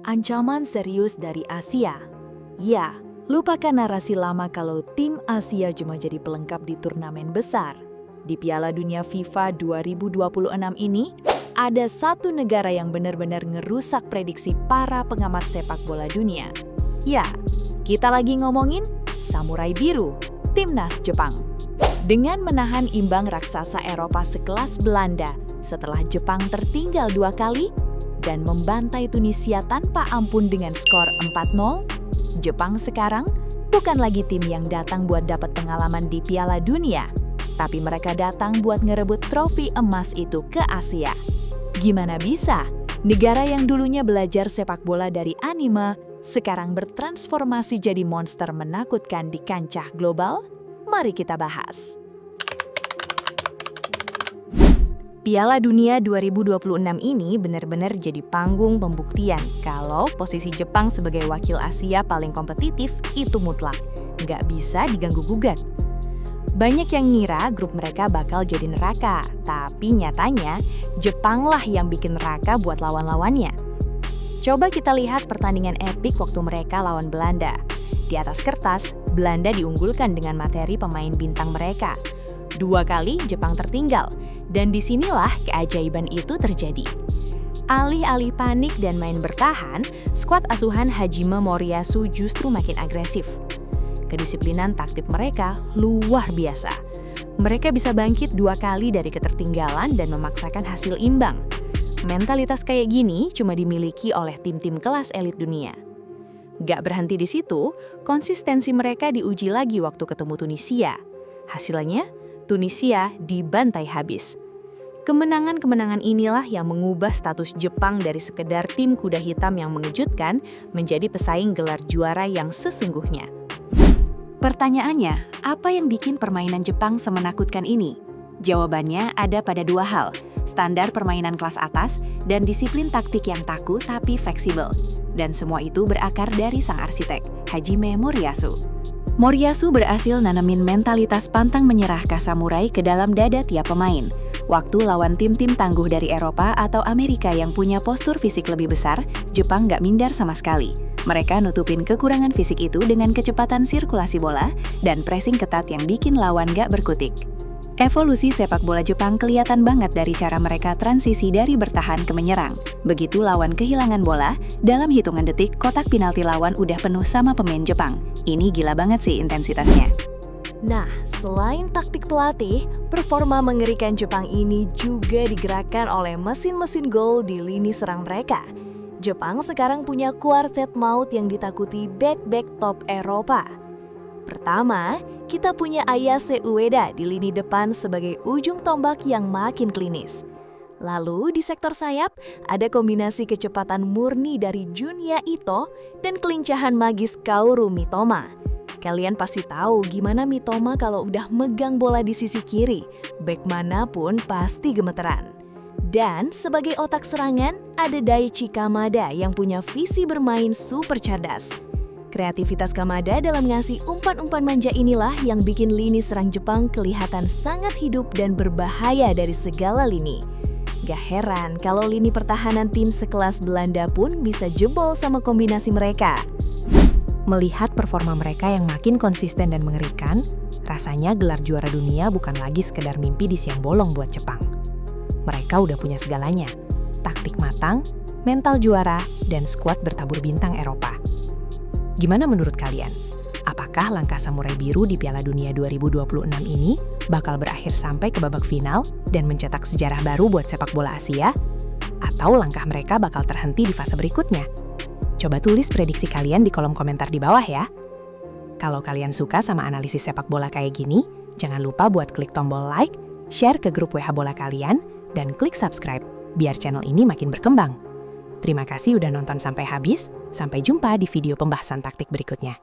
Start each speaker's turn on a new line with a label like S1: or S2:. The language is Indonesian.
S1: Ancaman serius dari Asia. Ya, lupakan narasi lama kalau tim Asia cuma jadi pelengkap di turnamen besar. Di Piala Dunia FIFA 2026 ini, ada satu negara yang benar-benar ngerusak prediksi para pengamat sepak bola dunia. Ya, kita lagi ngomongin Samurai Biru, timnas Jepang. Dengan menahan imbang raksasa Eropa sekelas Belanda setelah Jepang tertinggal 2 kali, dan membantai Tunisia tanpa ampun dengan skor 4-0, Jepang sekarang bukan lagi tim yang datang buat dapat pengalaman di Piala Dunia, tapi mereka datang buat ngerebut trofi emas itu ke Asia. Gimana bisa? Negara yang dulunya belajar sepak bola dari anime, sekarang bertransformasi jadi monster menakutkan di kancah global? Mari kita bahas. Piala Dunia 2026 ini benar-benar jadi panggung pembuktian kalau posisi Jepang sebagai wakil Asia paling kompetitif itu mutlak, nggak bisa diganggu-gugat. Banyak yang ngira grup mereka bakal jadi neraka, tapi nyatanya Jepanglah yang bikin neraka buat lawan-lawannya. Coba kita lihat pertandingan epik waktu mereka lawan Belanda. Di atas kertas, Belanda diunggulkan dengan materi pemain bintang mereka. 2 kali Jepang tertinggal, dan disinilah keajaiban itu terjadi. Alih-alih panik dan main bertahan, skuad asuhan Hajime Moriyasu justru makin agresif. Kedisiplinan taktik mereka luar biasa. Mereka bisa bangkit 2 kali dari ketertinggalan dan memaksakan hasil imbang. Mentalitas kayak gini cuma dimiliki oleh tim-tim kelas elit dunia. Gak berhenti di situ, konsistensi mereka diuji lagi waktu ketemu Tunisia. Hasilnya, Tunisia dibantai habis. Kemenangan-kemenangan inilah yang mengubah status Jepang dari sekedar tim kuda hitam yang mengejutkan menjadi pesaing gelar juara yang sesungguhnya. Pertanyaannya, apa yang bikin permainan Jepang semenakutkan ini? Jawabannya ada pada 2 hal, standar permainan kelas atas dan disiplin taktik yang kaku tapi fleksibel. Dan semua itu berakar dari sang arsitek, Hajime Moriyasu. Moriyasu berhasil nanamin mentalitas pantang menyerah khas samurai ke dalam dada tiap pemain. Waktu lawan tim-tim tangguh dari Eropa atau Amerika yang punya postur fisik lebih besar, Jepang nggak minder sama sekali. Mereka nutupin kekurangan fisik itu dengan kecepatan sirkulasi bola dan pressing ketat yang bikin lawan nggak berkutik. Evolusi sepak bola Jepang kelihatan banget dari cara mereka transisi dari bertahan ke menyerang. Begitu lawan kehilangan bola, dalam hitungan detik kotak penalti lawan udah penuh sama pemain Jepang. Ini gila banget sih intensitasnya. Nah, selain taktik pelatih, performa mengerikan Jepang ini juga digerakkan oleh mesin-mesin gol di lini serang mereka. Jepang sekarang punya kuartet maut yang ditakuti bek-bek top Eropa. Pertama, kita punya Ayase Ueda di lini depan sebagai ujung tombak yang makin klinis. Lalu di sektor sayap, ada kombinasi kecepatan murni dari Junya Ito dan kelincahan magis Kaoru Mitoma. Kalian pasti tahu gimana Mitoma kalau udah megang bola di sisi kiri, bek manapun pasti gemeteran. Dan sebagai otak serangan, ada Daichi Kamada yang punya visi bermain super cerdas. Kreativitas Kamada dalam ngasih umpan-umpan manja inilah yang bikin lini serang Jepang kelihatan sangat hidup dan berbahaya dari segala lini. Gak heran kalau lini pertahanan tim sekelas Belanda pun bisa jebol sama kombinasi mereka. Melihat performa mereka yang makin konsisten dan mengerikan, rasanya gelar juara dunia bukan lagi sekedar mimpi di siang bolong buat Jepang. Mereka udah punya segalanya, taktik matang, mental juara, dan skuad bertabur bintang Eropa. Gimana menurut kalian? Apakah langkah Samurai Biru di Piala Dunia 2026 ini bakal berakhir sampai ke babak final dan mencetak sejarah baru buat sepak bola Asia? Atau langkah mereka bakal terhenti di fase berikutnya? Coba tulis prediksi kalian di kolom komentar di bawah ya. Kalau kalian suka sama analisis sepak bola kayak gini, jangan lupa buat klik tombol like, share ke grup WH bola kalian, dan klik subscribe biar channel ini makin berkembang. Terima kasih udah nonton sampai habis. Sampai jumpa di video pembahasan taktik berikutnya.